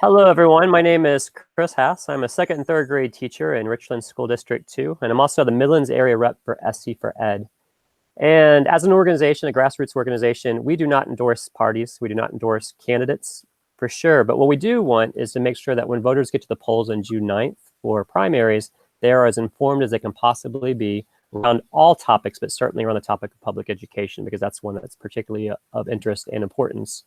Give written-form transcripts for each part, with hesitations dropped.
Hello, everyone. My name is Chris Hass. I'm a second and third grade teacher in Richland School District 2, and I'm also the Midlands area rep for SC for Ed. And as an organization, a grassroots organization, we do not endorse parties. We do not endorse candidates for sure. But what we do want is to make sure that when voters get to the polls on June 9th for primaries, they are as informed as they can possibly be around all topics, but certainly around the topic of public education, because that's one that's particularly of interest and importance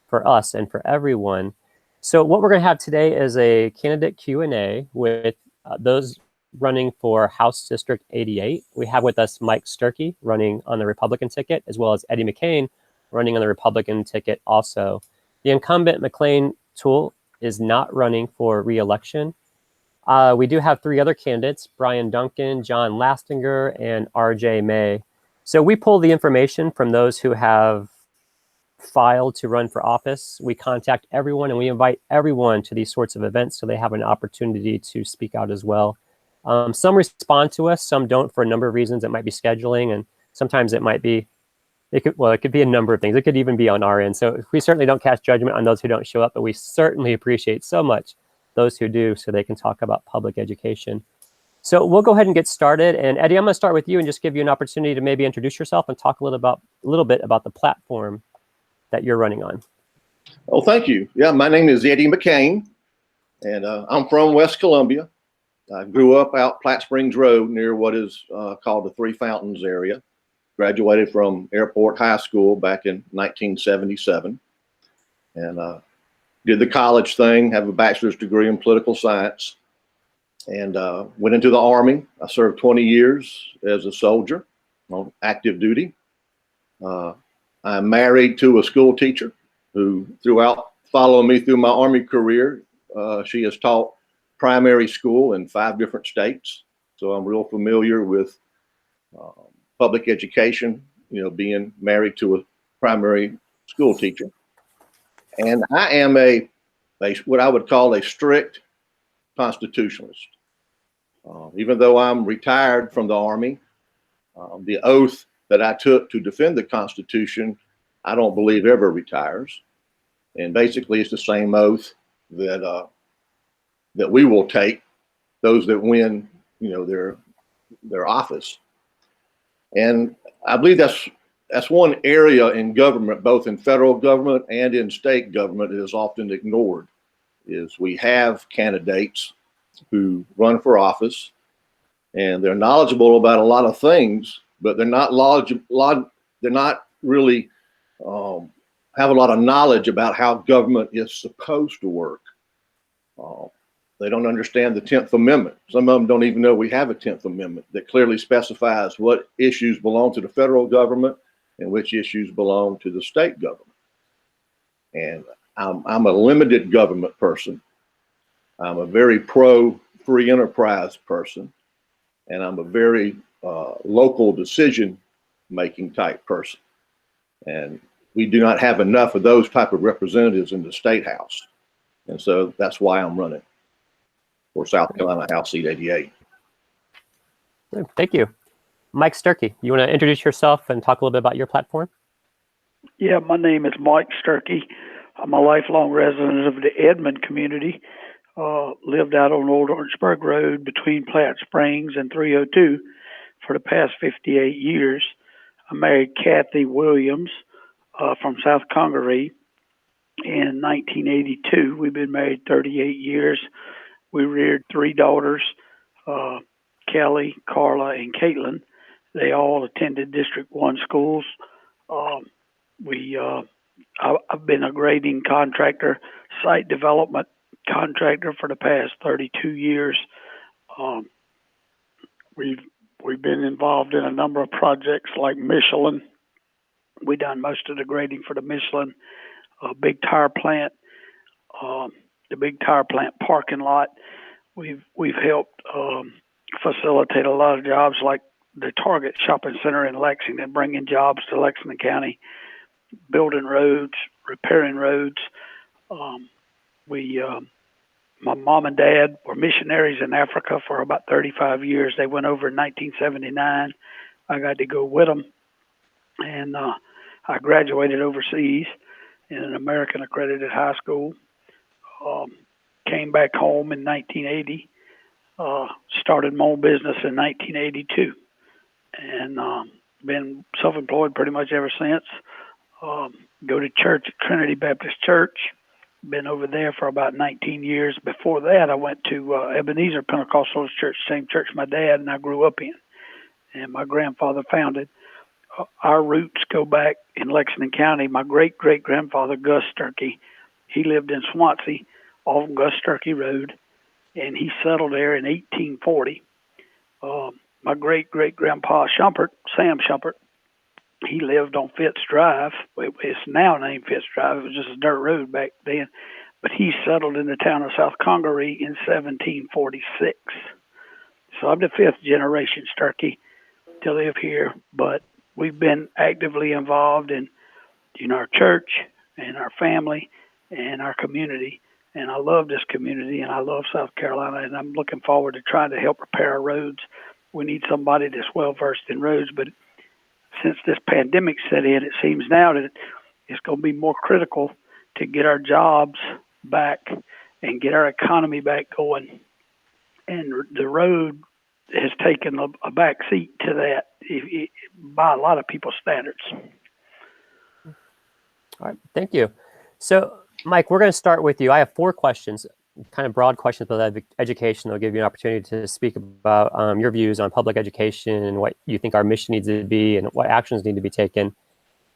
for us and for everyone. So what we're going to have today is a candidate Q&A with those running for House District 88. We have with us Mike Sturkie running on the Republican ticket, as well as Eddie McCain running on the Republican ticket also. The incumbent McCain Toole is not running for re-election. We do have three other candidates, Brian Duncan, John Lastinger, and RJ May. So we pull the information from those who have filed to run for office. We contact everyone and we invite everyone to these sorts of events so they have an opportunity to speak out as well. Some respond to us, some don't for a number of reasons. It might be scheduling, and sometimes it might be, it could be a number of things. It could even be on our end. So we certainly don't cast judgment on those who don't show up, but we certainly appreciate so much those who do so they can talk about public education. So we'll go ahead and get started. And Eddie, I'm going to start with you and just give you an opportunity to maybe introduce yourself and talk a little bit about the platform that you're running on. Oh, thank you. Yeah, my name is Eddie McCain, and I'm from West Columbia. I grew up out Platte Springs Road near what is called the Three Fountains area. Graduated from Airport High School back in 1977, and did the college thing, have a bachelor's degree in political science, and went into the Army. I served 20 years as a soldier on active duty. I'm married to a school teacher who, following me through my Army career, she has taught primary school in 5 different states. So I'm real familiar with public education, being married to a primary school teacher. And I am what I would call a strict constitutionalist. Even though I'm retired from the Army, the oath that I took to defend the Constitution, I don't believe ever retires. And basically it's the same oath that that we will take, those that win, their office. And I believe that's one area in government, both in federal government and in state government, that is often ignored, is we have candidates who run for office and they're knowledgeable about a lot of things, but they're not really have a lot of knowledge about how government is supposed to work. They don't understand the 10th Amendment. Some of them don't even know we have a 10th Amendment that clearly specifies what issues belong to the federal government and which issues belong to the state government. And I'm a limited government person. I'm a very pro free enterprise person, and I'm a very local decision making type person. And we do not have enough of those type of representatives in the state house. And so that's why I'm running for South Carolina House Seat 88. Thank you. Mike Sturkie, you want to introduce yourself and talk a little bit about your platform? Yeah, my name is Mike Sturkie. I'm a lifelong resident of the Edmond community. Lived out on Old Orangeburg Road between Platte Springs and 302 for the past 58 years. I married Kathy Williams from South Congaree in 1982. We've been married 38 years. We reared 3 daughters, Kelly, Carla, and Caitlin. They all attended District 1 schools. I've been a grading contractor, site development contractor for the past 32 years. We've been involved in a number of projects like Michelin. We done most of the grading for the Michelin big tire plant, the big tire plant parking lot. We've helped facilitate a lot of jobs like the Target Shopping Center in Lexington, bringing jobs to Lexington County, building roads, repairing roads. My mom and dad were missionaries in Africa for about 35 years. They went over in 1979. I got to go with them, and I graduated overseas in an American accredited high school. came back home in 1980, started my own business in 1982, and been self-employed pretty much ever since. Go to church at Trinity Baptist Church. Been over there for about 19 years. Before that, I went to Ebenezer Pentecostal Church, same church my dad and I grew up in, and my grandfather founded. Our roots go back in Lexington County. My great-great-grandfather, Gus Sturkie, he lived in Swansea off Gus Sturkie Road, and he settled there in 1840. My great-great-grandpa Shumpert, Sam Shumpert, he lived on Fitz Drive. It's now named Fitz Drive. It was just a dirt road back then. But he settled in the town of South Congaree in 1746. So I'm the fifth generation Sturkie to live here, but we've been actively involved in our church and our family and our community. And I love this community, and I love South Carolina, and I'm looking forward to trying to help repair our roads. We need somebody that's well-versed in roads, but since this pandemic set in, it seems now that it's going to be more critical to get our jobs back and get our economy back going. And the road has taken a back seat to that by a lot of people's standards. All right, thank you. So, Mike, we're going to start with you. I have 4 questions, kind of broad questions about education. They'll give you an opportunity to speak about your views on public education and what you think our mission needs to be and what actions need to be taken.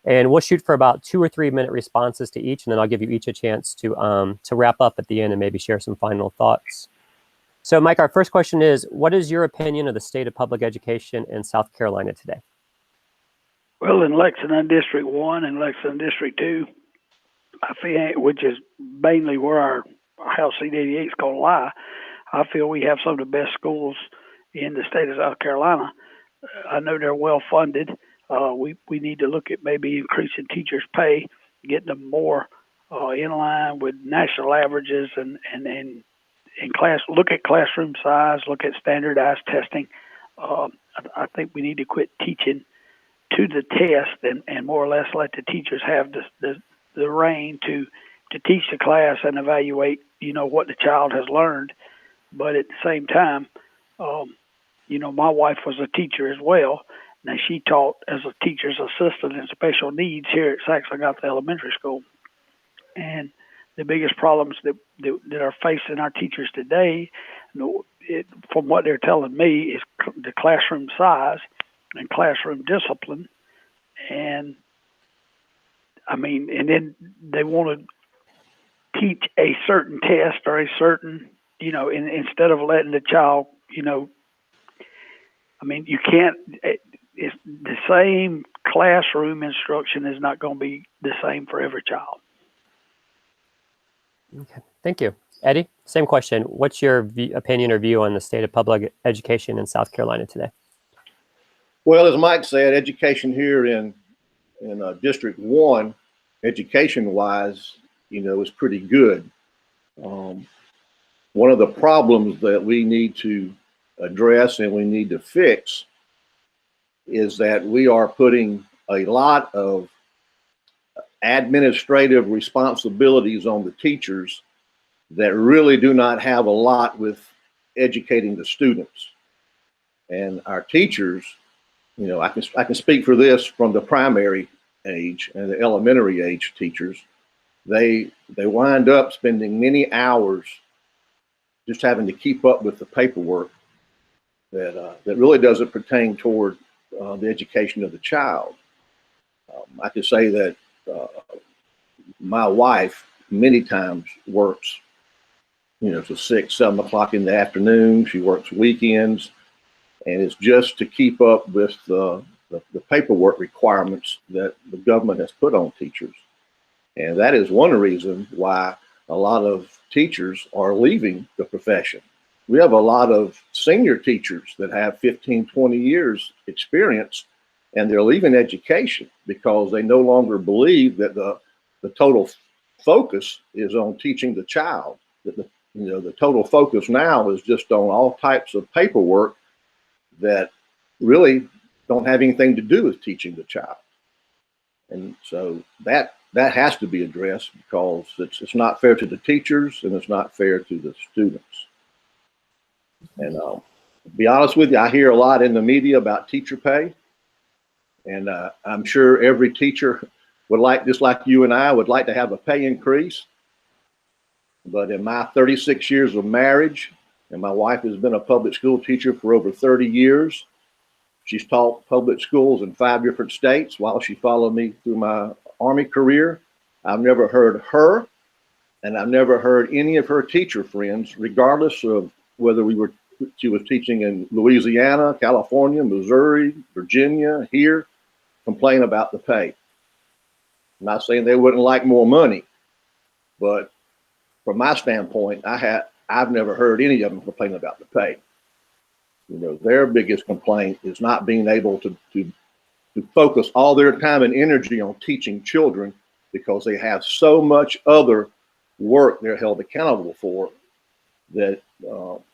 And we'll shoot for about 2 or 3 minute responses to each, and then I'll give you each a chance to wrap up at the end and maybe share some final thoughts. So, Mike, our first question is, what is your opinion of the state of public education in South Carolina today? Well, in Lexington District 1 and Lexington District 2, I feel, which is mainly where our House Seat 88 is going to lie, I feel we have some of the best schools in the state of South Carolina. I know they're well funded. We need to look at maybe increasing teachers' pay, getting them more in line with national averages, and class. Look at classroom size. Look at standardized testing. I think we need to quit teaching to the test and more or less let the teachers have the reign to teach the class and evaluate, what the child has learned. But at the same time, my wife was a teacher as well. Now, she taught as a teacher's assistant in special needs here at Saxon-Gotha Elementary School. And the biggest problems that are facing our teachers today, from what they're telling me, is the classroom size and classroom discipline. And then they want to teach a certain test or a certain, instead of letting the child, you can't, it's the same classroom instruction is not going to be the same for every child. Okay, thank you. Eddie, same question. What's your opinion or view on the state of public education in South Carolina today? Well, as Mike said, education here in District 1, education-wise, is pretty good. One of the problems that we need to address and we need to fix is that we are putting a lot of administrative responsibilities on the teachers that really do not have a lot with educating the students. And our teachers, I can speak for this from the primary age and the elementary age teachers. They wind up spending many hours just having to keep up with the paperwork that really doesn't pertain toward the education of the child. I can say that my wife many times works, till 6, 7 o'clock in the afternoon. She works weekends, and it's just to keep up with the paperwork requirements that the government has put on teachers. And that is one reason why a lot of teachers are leaving the profession. We have a lot of senior teachers that have 15, 20 years experience, and they're leaving education because they no longer believe that the total focus is on teaching the child. That the total focus now is just on all types of paperwork that really don't have anything to do with teaching the child. And so that that has to be addressed because it's not fair to the teachers and it's not fair to the students. And to be honest with you, I hear a lot in the media about teacher pay. And I'm sure every teacher would like, just like you and I, would like to have a pay increase. But in my 36 years of marriage, and my wife has been a public school teacher for over 30 years. She's taught public schools in 5 different states while she followed me through my Army career. I've never heard her, and I've never heard any of her teacher friends, regardless of whether she was teaching in Louisiana, California, Missouri, Virginia, here, complain about the pay. I'm not saying they wouldn't like more money, but from my standpoint, I've never heard any of them complain about the pay. You know, their biggest complaint is not being able to focus all their time and energy on teaching children because they have so much other work they're held accountable for that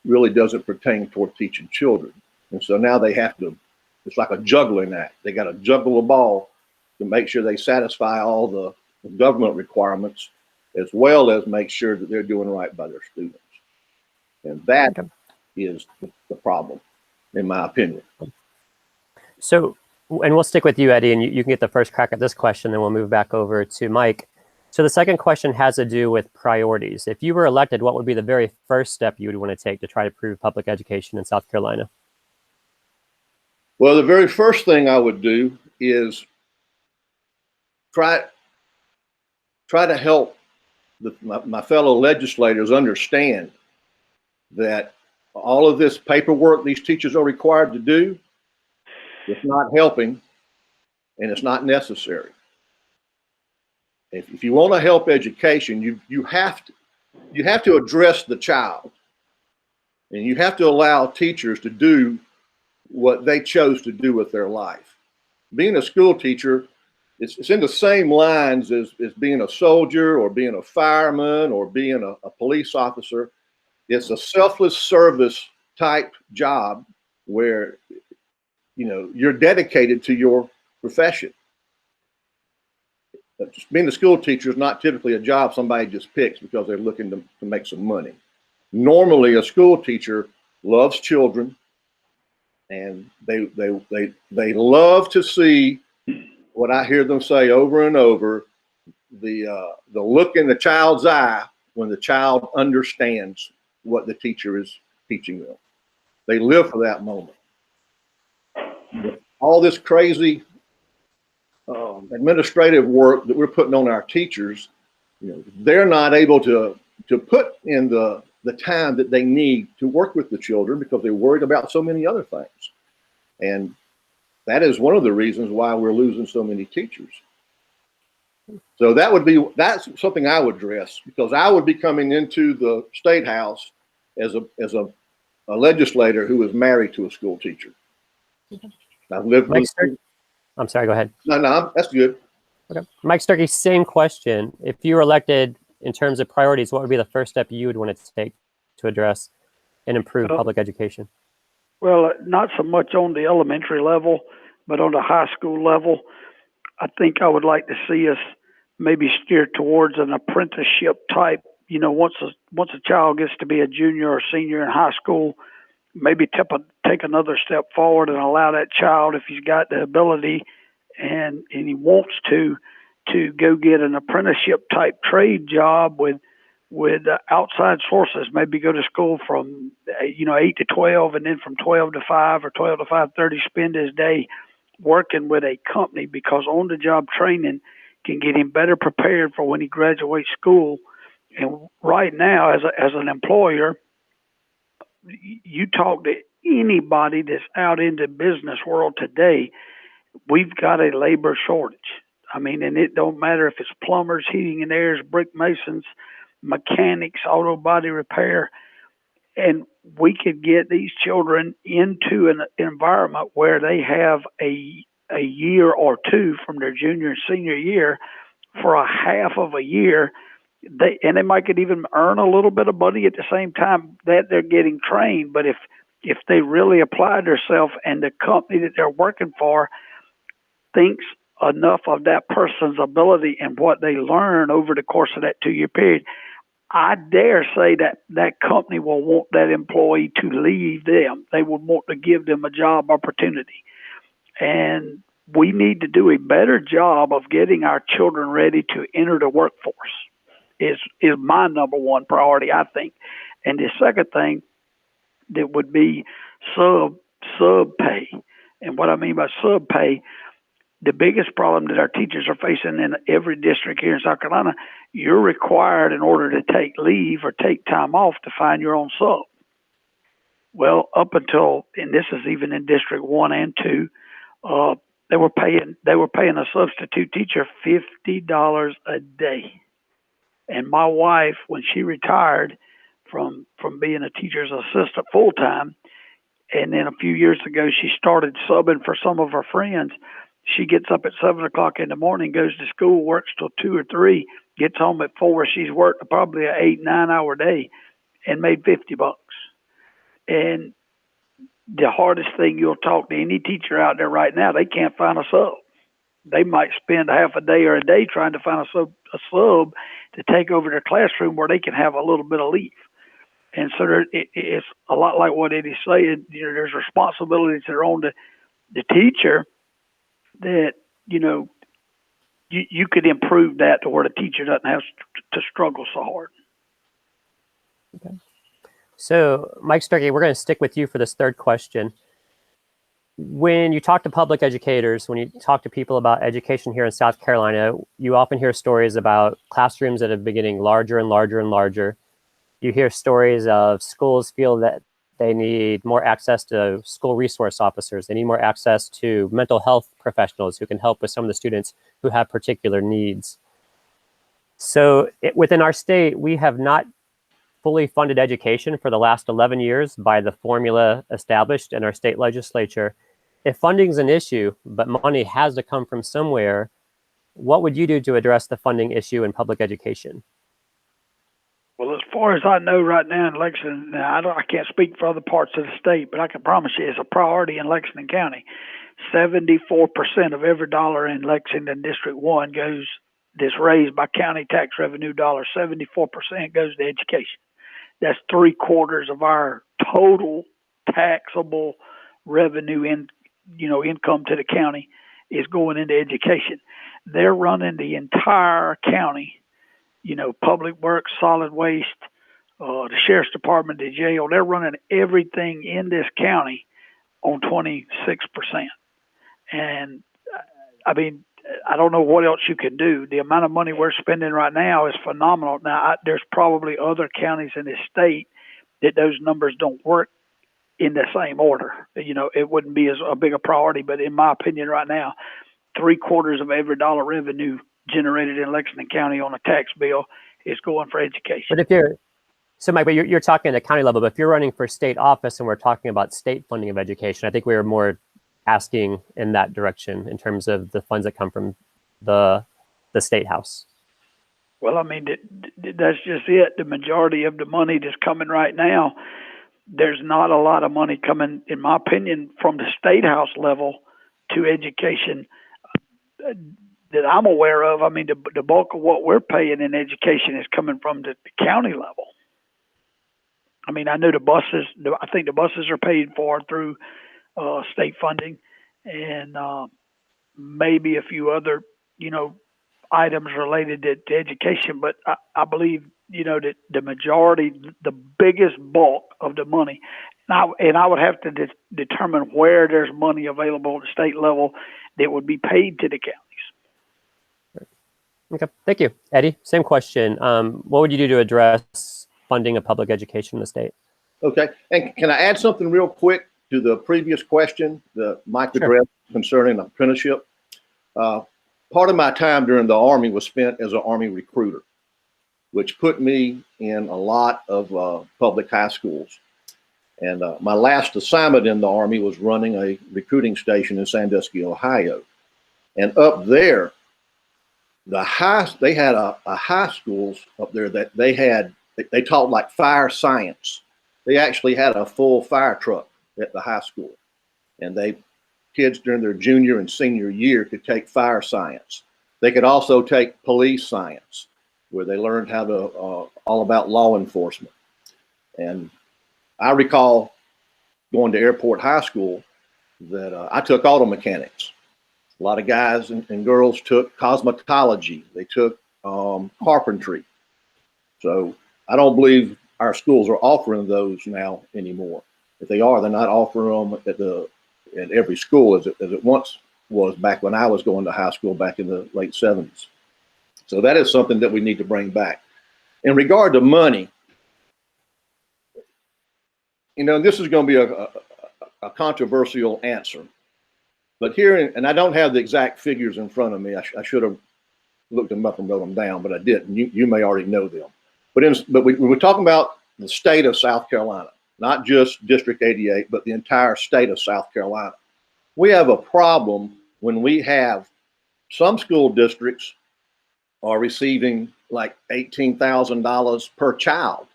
really doesn't pertain toward teaching children. And so now they have to, it's like a juggling act. They got to juggle a ball to make sure they satisfy all the government requirements as well as make sure that they're doing right by their students. And that is the problem, in my opinion. So, and we'll stick with you, Eddie, and you can get the first crack at this question, then we'll move back over to Mike. So the second question has to do with priorities. If you were elected, what would be the very first step you would want to take to try to improve public education in South Carolina? Well, the very first thing I would do is try to help my fellow legislators understand that all of this paperwork these teachers are required to do, it's not helping and it's not necessary. If you want to help education, you have to address the child, and you have to allow teachers to do what they chose to do with their life. Being a school teacher, it's in the same lines as being a soldier or being a fireman or being a police officer. It's a selfless service type job where, you know, you're dedicated to your profession. But just being a school teacher is not typically a job somebody just picks because they're looking to make some money. Normally, a school teacher loves children, and they love to see what I hear them say over and over: the look in the child's eye when the child understands what the teacher is teaching them. They live for that moment. All this crazy administrative work that we're putting on our teachers, you know, they're not able to put in the time that they need to work with the children because they're worried about so many other things. And that is one of the reasons why we're losing so many teachers. So that's something I would address, because I would be coming into the State House as a legislator who is married to a school teacher. I've lived with. I'm sorry, go ahead. No, that's good. Okay. Mike Sturkie, same question. If you were elected, in terms of priorities, what would be the first step you would want to take to address and improve public education? Well, not so much on the elementary level, but on the high school level. I think I would like to see us maybe steer towards an apprenticeship type. You know, once a child gets to be a junior or senior in high school, maybe take another step forward and allow that child, if he's got the ability and he wants to go get an apprenticeship type trade job with outside sources. Maybe go to school from 8 to 12, and then from 12 to 5 or 12 to 5:30 spend his day working with a company, because on the job training can get him better prepared for when he graduates school. And right now, as an employer, you talk to anybody that's out in the business world today, we've got a labor shortage. I mean, and it don't matter if it's plumbers, heating and airs, brick masons, mechanics, auto body repair. And we could get these children into an environment where they have a year or two from their junior and senior year for a half of a year. They might could even earn a little bit of money at the same time that they're getting trained. But if they really apply themselves and the company that they're working for thinks enough of that person's ability and what they learn over the course of that 2-year period, I dare say that that company will want that employee to leave them. They will want to give them a job opportunity. And we need to do a better job of getting our children ready to enter the workforce is my number one priority, I think. And the second thing that would be sub pay. And what I mean by sub pay, the biggest problem that our teachers are facing in every district here in South Carolina, you're required in order to take leave or take time off to find your own sub. Well, up until, and this is even in District 1 and 2, they were paying a substitute teacher $50 a day. And my wife, when she retired from being a teacher's assistant full time, and then a few years ago she started subbing for some of her friends. She gets up at 7 o'clock in the morning, goes to school, works till 2 or 3, gets home at 4. She's worked probably an 8-9 hour day and made $50. And the hardest thing, you'll talk to any teacher out there right now, they can't find a sub. They might spend a half a day or a day trying to find a sub to take over their classroom where they can have a little bit of leave. And so it's a lot like what Eddie's saying. You know, there's responsibilities that are on the teacher that, you know, you could improve that to where the teacher doesn't have to struggle so hard. Okay. So, Mike Sturkie, we're going to stick with you for this third question. When you talk to public educators, when you talk to people about education here in South Carolina, you often hear stories about classrooms that have been getting larger and larger and larger. You hear stories of schools feel that they need more access to school resource officers. They need more access to mental health professionals who can help with some of the students who have particular needs. So within our state, we have not fully funded education for the last 11 years by the formula established in our state legislature. If funding is an issue, but money has to come from somewhere, what would you do to address the funding issue in public education? Well, as far as I know right now in Lexington, now I can't speak for other parts of the state, but I can promise you it's a priority in Lexington County. 74% of every dollar in Lexington District 1 goes, that's raised by county tax revenue dollars, 74% goes to education. That's 3/4 of our total taxable revenue income to the county is going into education. They're running the entire county, you know, public works, solid waste, the sheriff's department, the jail. They're running everything in this county on 26%. And I mean, I don't know what else you can do. The amount of money we're spending right now is phenomenal. Now, there's probably other counties in this state that those numbers don't work in the same order. You know, it wouldn't be as a big a priority, but in my opinion right now, 3/4 of every dollar revenue generated in Lexington County on a tax bill is going for education. But Mike, you're talking at the county level, but if you're running for state office and we're talking about state funding of education, I think we were more asking in that direction in terms of the funds that come from the state house. Well, I mean, that's just it. The majority of the money that's coming right now, there's not a lot of money coming, in my opinion, from the state house level to education that I'm aware of. I mean, the bulk of what we're paying in education is coming from the county level. I mean, I know I think the buses are paid for through state funding, and maybe a few other, you know, items related to education. But I believe, you know, that the majority, the biggest bulk of the money, and I would have to determine where there's money available at the state level that would be paid to the counties. Okay, thank you. Eddie, same question. What would you do to address funding of public education in the state? Okay, and can I add something real quick to the previous question that Mike addressed concerning apprenticeship? Part of my time during the Army was spent as an Army recruiter, which put me in a lot of public high schools. And my last assignment in the Army was running a recruiting station in Sandusky, Ohio. And up there, they had a high schools up there that they taught like fire science. They actually had a full fire truck at the high school. And they kids during their junior and senior year could take fire science. They could also take police science, where they learned how to all about law enforcement. And I recall going to Airport High School that I took auto mechanics. A lot of guys and girls took cosmetology. They took carpentry. So I don't believe our schools are offering those now anymore. If they are, they're not offering them at every school as it once was back when I was going to high school back in the late 70s. So that is something that we need to bring back. In regard to money, this is going to be a controversial answer. But here, and I don't have the exact figures in front of me. I should have looked them up and wrote them down, but I didn't. You may already know them. But we're talking about the state of South Carolina, not just District 88, but the entire state of South Carolina. We have a problem when we have some school districts are receiving like $18,000 per child,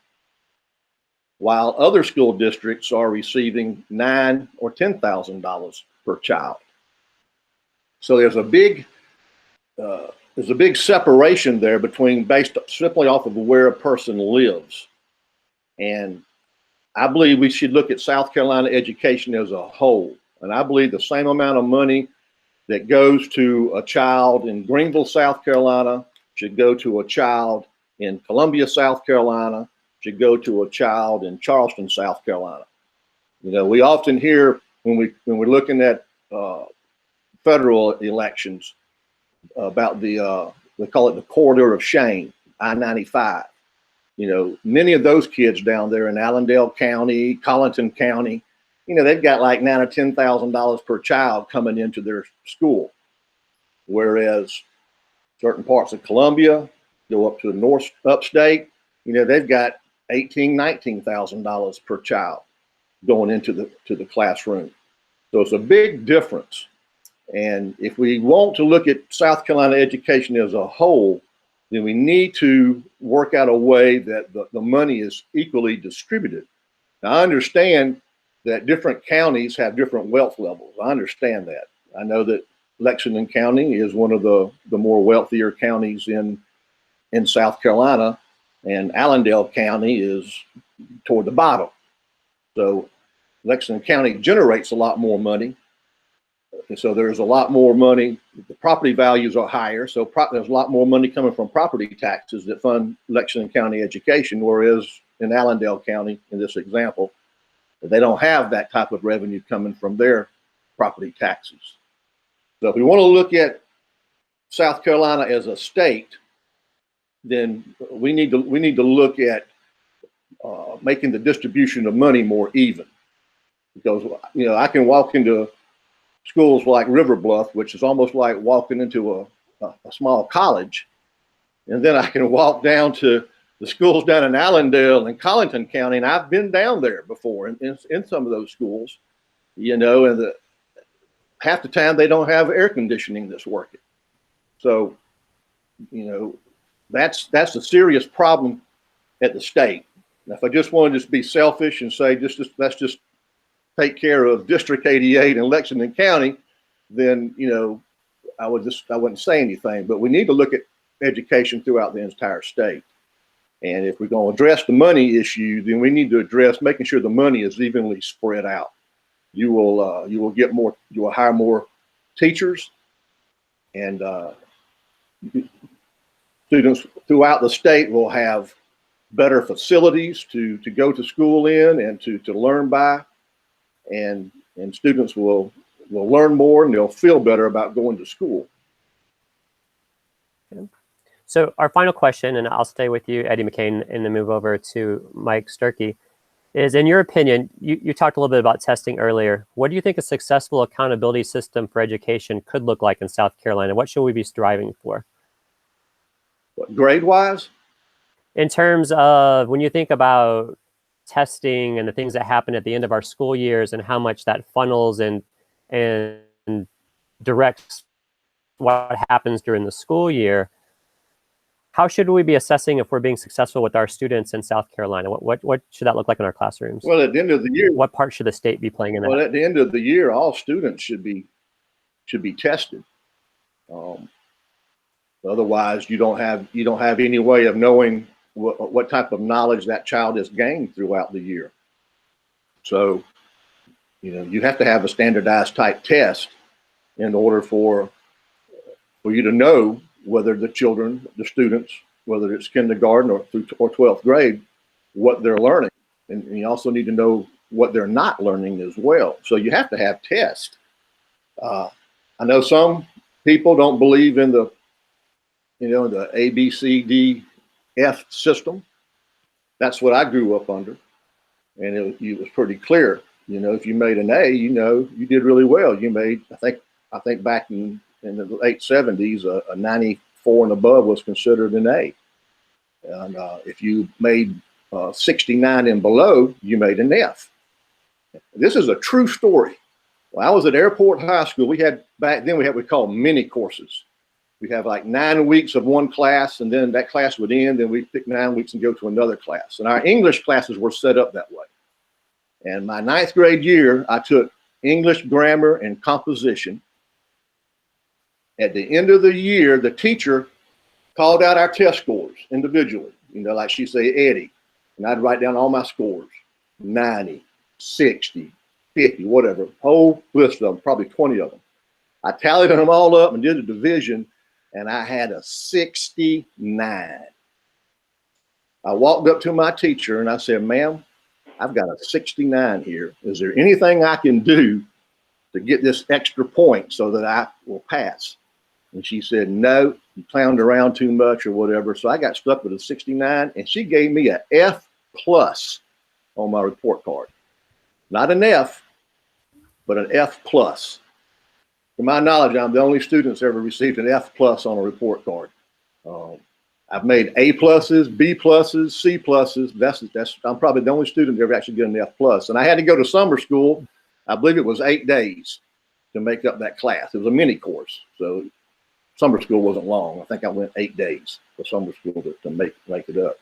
while other school districts are receiving $9,000 or $10,000 per child. So there's a big separation there based simply off of where a person lives. And I believe we should look at South Carolina education as a whole. And I believe the same amount of money that goes to a child in Greenville, South Carolina, should go to a child in Columbia, South Carolina, should go to a child in Charleston, South Carolina. We often hear when we're looking at federal elections about they call it the corridor of shame, I-95. Many of those kids down there in Allendale County, Colleton County, they've got like $9,000 or $10,000 per child coming into their school, whereas certain parts of Columbia go up to the north upstate. They've got $18,000, $19,000 per child going into the classroom. So it's a big difference. And if we want to look at South Carolina education as a whole, then we need to work out a way that the money is equally distributed. Now, I understand that different counties have different wealth levels. I understand that. I know that Lexington County is one of the more wealthier counties in South Carolina, and Allendale County is toward the bottom. So Lexington County generates a lot more money. And so there's a lot more money. The property values are higher. So there's a lot more money coming from property taxes that fund Lexington County education, whereas in Allendale County, in this example, they don't have that type of revenue coming from their property taxes. So if we want to look at South Carolina as a state, then we need to look at making the distribution of money more even. Because I can walk into schools like River Bluff, which is almost like walking into a small college, and then I can walk down to the schools down in Allendale and Colleton County, and I've been down there before in some of those schools, and half the time they don't have air conditioning that's working. So, that's a serious problem at the state. Now, if I just wanted to be selfish and say let's just take care of District 88 and Lexington County, then I wouldn't say anything. But we need to look at education throughout the entire state. And if we're going to address the money issue, then we need to address making sure the money is evenly spread out. You will hire more teachers, and students throughout the state will have better facilities to go to school in and to learn by, and students will learn more and they'll feel better about going to school. So our final question, and I'll stay with you, Eddie McCain, and then move over to Mike Sturkie, is, in your opinion, you talked a little bit about testing earlier. What do you think a successful accountability system for education could look like in South Carolina? What should we be striving for? Grade-wise? In terms of when you think about testing and the things that happen at the end of our school years and how much that funnels and directs what happens during the school year, how should we be assessing if we're being successful with our students in South Carolina? What should that look like in our classrooms? Well, at the end of the year, what part should the state be playing in that? Well, at the end of the year, all students should be tested. Otherwise, you don't have any way of knowing what type of knowledge that child has gained throughout the year. So, you have to have a standardized type test in order for you to know whether the students, whether it's kindergarten or 12th grade, what they're learning. And you also need to know what they're not learning as well. So you have to have tests. I know some people don't believe in the A, B, C, D, F system. That's what I grew up under. And it was pretty clear. If you made an A, you did really well. You made, I think back in the late 70s, a 94 and above was considered an A. And if you made 69 and below, you made an F. This is a true story. When I was at Airport High School, back then we had what we call mini courses. We'd have like 9 weeks of one class, and then that class would end, and we'd pick 9 weeks and go to another class. And our English classes were set up that way. And my 9th grade year, I took English, grammar, and composition. At the end of the year, the teacher called out our test scores individually. Like she'd say, Eddie, and I'd write down all my scores, 90, 60, 50, whatever, whole list of them, probably 20 of them. I tallied them all up and did a division, and I had a 69. I walked up to my teacher and I said, ma'am, I've got a 69 here. Is there anything I can do to get this extra point so that I will pass? And she said, no, you clowned around too much or whatever. So I got stuck with a 69, and she gave me an F plus on my report card. Not an F, but an F plus. To my knowledge, I'm the only student that's ever received an F plus on a report card. I've made A pluses, B pluses, C pluses. I'm probably the only student to ever actually get an F plus. And I had to go to summer school. I believe it was 8 days to make up that class. It was a mini course. So summer school wasn't long. I think I went 8 days for summer school to make it up.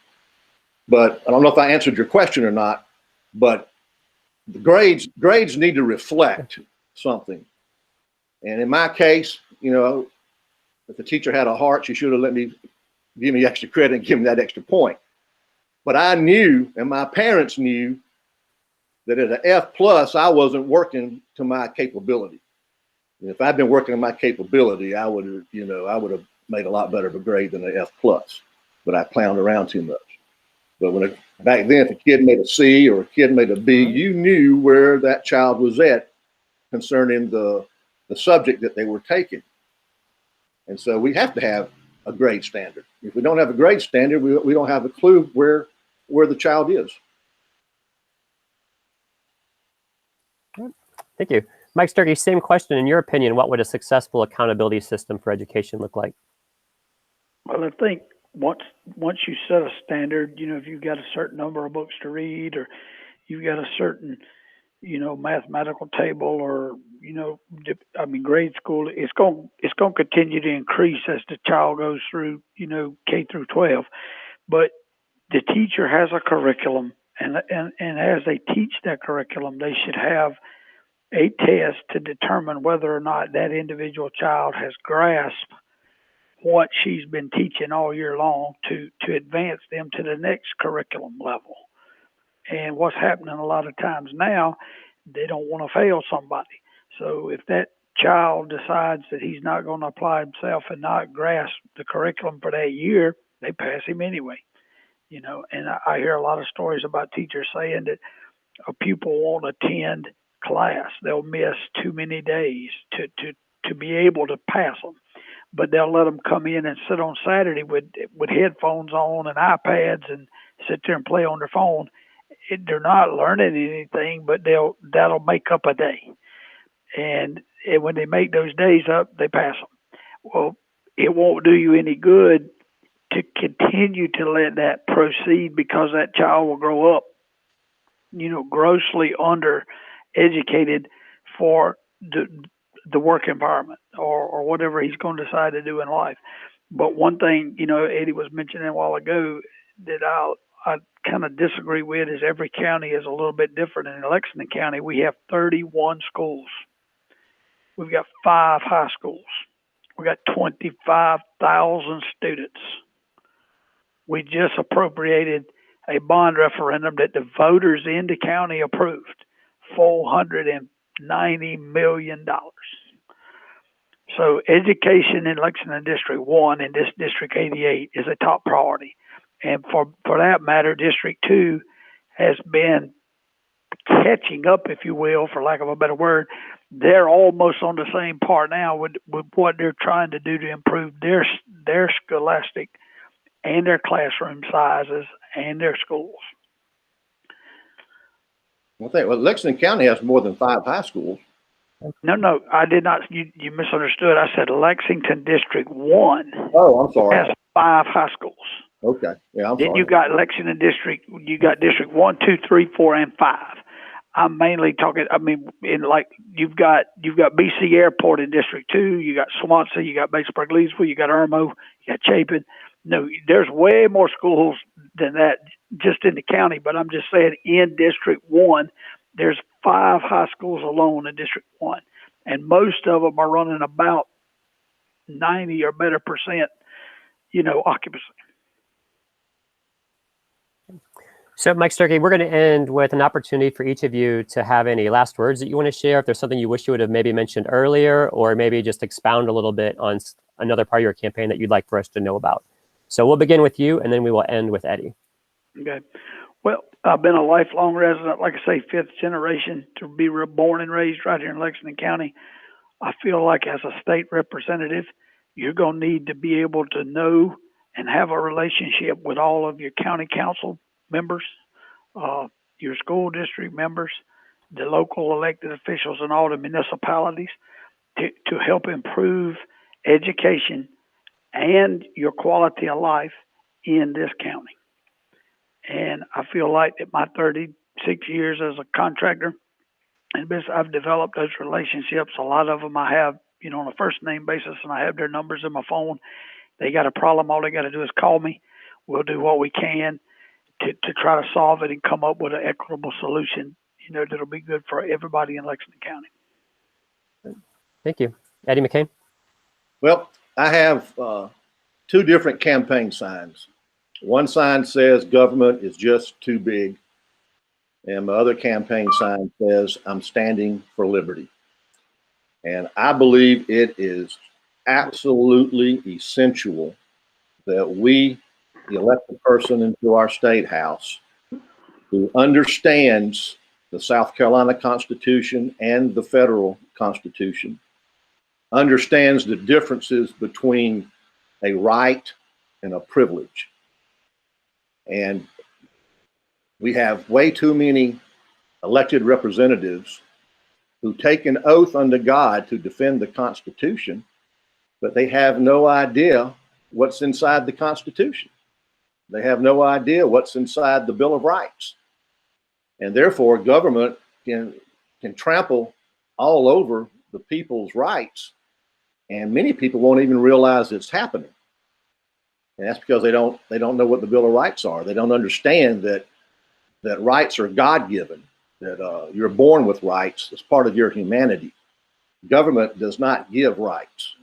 But I don't know if I answered your question or not, but the grades need to reflect something. And in my case, if the teacher had a heart, she should have give me extra credit and give me that extra point. But I knew, and my parents knew, that at an F plus, I wasn't working to my capability. And if I'd been working on my capability, I would have made a lot better of a grade than an F plus. But I clowned around too much. But back then, if a kid made a C or a kid made a B, you knew where that child was at concerning the subject that they were taking. And so we have to have a grade standard. If we don't have a grade standard, we don't have a clue where the child is. Thank you. Mike Sturkie, same question. In your opinion, what would a successful accountability system for education look like? Well, I think once you set a standard, if you've got a certain number of books to read, or you've got a certain, mathematical table, or, grade school, it's going to continue to increase as the child goes through, K through 12. But the teacher has a curriculum, and as they teach that curriculum, they should have a test to determine whether or not that individual child has grasped what she's been teaching all year long to advance them to the next curriculum level. And what's happening a lot of times now, they don't want to fail somebody. So if that child decides that he's not going to apply himself and not grasp the curriculum for that year, they pass him anyway. And I hear a lot of stories about teachers saying that a pupil won't attend class. They'll miss too many days to be able to pass them. But they'll let them come in and sit on Saturday with headphones on and iPads and sit there and play on their phone. They're not learning anything, but that'll make up a day. And when they make those days up, they pass them. Well, it won't do you any good to continue to let that proceed, because that child will grow up, grossly undereducated for the work environment or whatever he's going to decide to do in life. But one thing, Eddie was mentioning a while ago that I kind of disagree with is every county is a little bit different. In Lexington County, we have 31 schools. We've got 5 high schools. We got 25,000 students. We just appropriated a bond referendum that the voters in the county approved, $490 million. So education in Lexington District 1 and this District 88 is a top priority. And for that matter, District 2 has been catching up, if you will, for lack of a better word. They're almost on the same par now with what they're trying to do to improve their scholastic and their classroom sizes and their schools. Well, Lexington County has more than 5 high schools. No, I did not. You misunderstood. I said Lexington District 1. Oh, I'm sorry. Has 5 high schools. Okay. Yeah, I'm then sorry. You got Lexington District. You got District 1, 2, 3, 4, and 5. I'm mainly talking. I mean, you've got BC Airport in District 2. You got Swansea. You got Batesburg, Leesville. You got Irmo. You got Chapin. No, there's way more schools than that just in the county. But I'm just saying, in District 1, there's 5 high schools alone in District 1, and most of them are running about 90 or better percent, occupancy. So, Mike Sturkie, we're going to end with an opportunity for each of you to have any last words that you want to share. If there's something you wish you would have maybe mentioned earlier, or maybe just expound a little bit on another part of your campaign that you'd like for us to know about. So we'll begin with you, and then we will end with Eddie. Okay. Well, I've been a lifelong resident, like I say, 5th generation to be born and raised right here in Lexington County. I feel like as a state representative, you're going to need to be able to know and have a relationship with all of your county council members, your school district members, the local elected officials, and all the municipalities to help improve education and your quality of life in this county. And I feel like that my 36 years as a contractor and business, I've developed those relationships. A lot of them I have, on a first name basis, and I have their numbers in my phone. They got a problem, all they got to do is call me. We'll do what we can to try to solve it and come up with an equitable solution, that'll be good for everybody in Lexington County. Thank you. Eddie McCain? Well, I have 2 different campaign signs. One sign says government is just too big, and my other campaign sign says I'm standing for liberty. And I believe it is absolutely essential that we elect a person into our state house who understands the South Carolina Constitution and the federal Constitution, understands the differences between a right and a privilege. And we have way too many elected representatives who take an oath unto God to defend the Constitution, but they have no idea what's inside the Constitution. They have no idea what's inside the Bill of Rights. And therefore, government can trample all over the people's rights, and many people won't even realize it's happening. And that's because they don't know what the Bill of Rights are. They don't understand that rights are God-given, that you're born with rights as part of your humanity. Government does not give rights,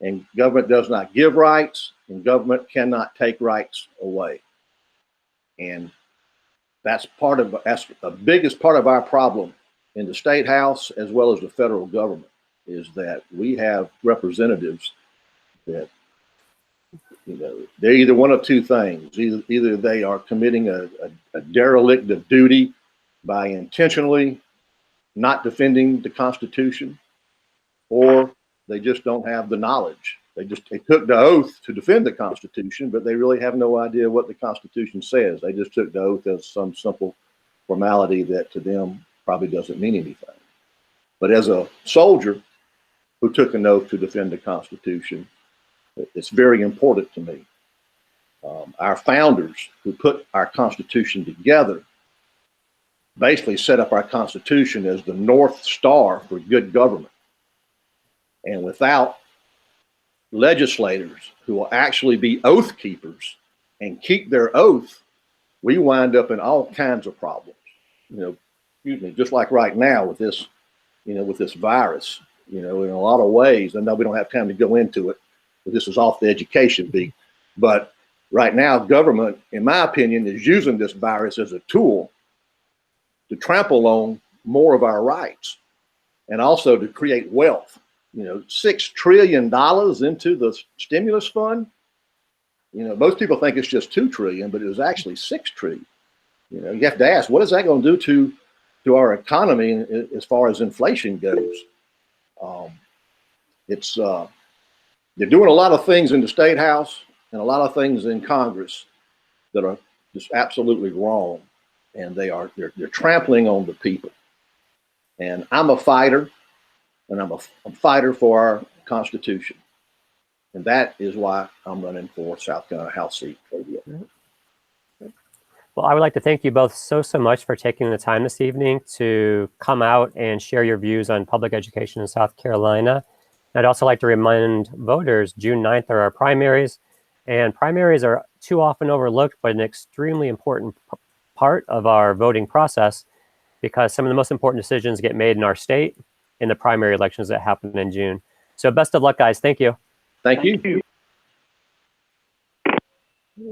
and government does not give rights, and government cannot take rights away. And that's the biggest part of our problem in the state house as well as the federal government, is that we have representatives that, they're either one of 2 things. Either they are committing a derelict of duty by intentionally not defending the Constitution, or they just don't have the knowledge. They took the oath to defend the Constitution, but they really have no idea what the Constitution says. They just took the oath as some simple formality that to them probably doesn't mean anything. But as a soldier who took an oath to defend the Constitution, it's very important to me. Our founders who put our Constitution together basically set up our Constitution as the North Star for good government. And without legislators who will actually be oath keepers and keep their oath, we wind up in all kinds of problems. Excuse me, just like right now with this, with this virus, in a lot of ways. I know we don't have time to go into it, but this is off the education beat. But right now, government, in my opinion, is using this virus as a tool to trample on more of our rights and also to create wealth. $6 trillion into the stimulus fund. Most people think it's just 2 trillion, but it was actually 6 trillion. You have to ask, what is that going to do to our economy as far as inflation goes? They're doing a lot of things in the State House and a lot of things in Congress that are just absolutely wrong, and they're trampling on the people. And I'm a fighter, and I'm a fighter for our Constitution, and that is why I'm running for South Carolina House seat. Well, I would like to thank you both so much for taking the time this evening to come out and share your views on public education in South Carolina. I'd also like to remind voters, June 9th are our primaries, and primaries are too often overlooked, but an extremely important part of our voting process, because some of the most important decisions get made in our state in the primary elections that happen in June. So best of luck, guys. Thank you. Thank you.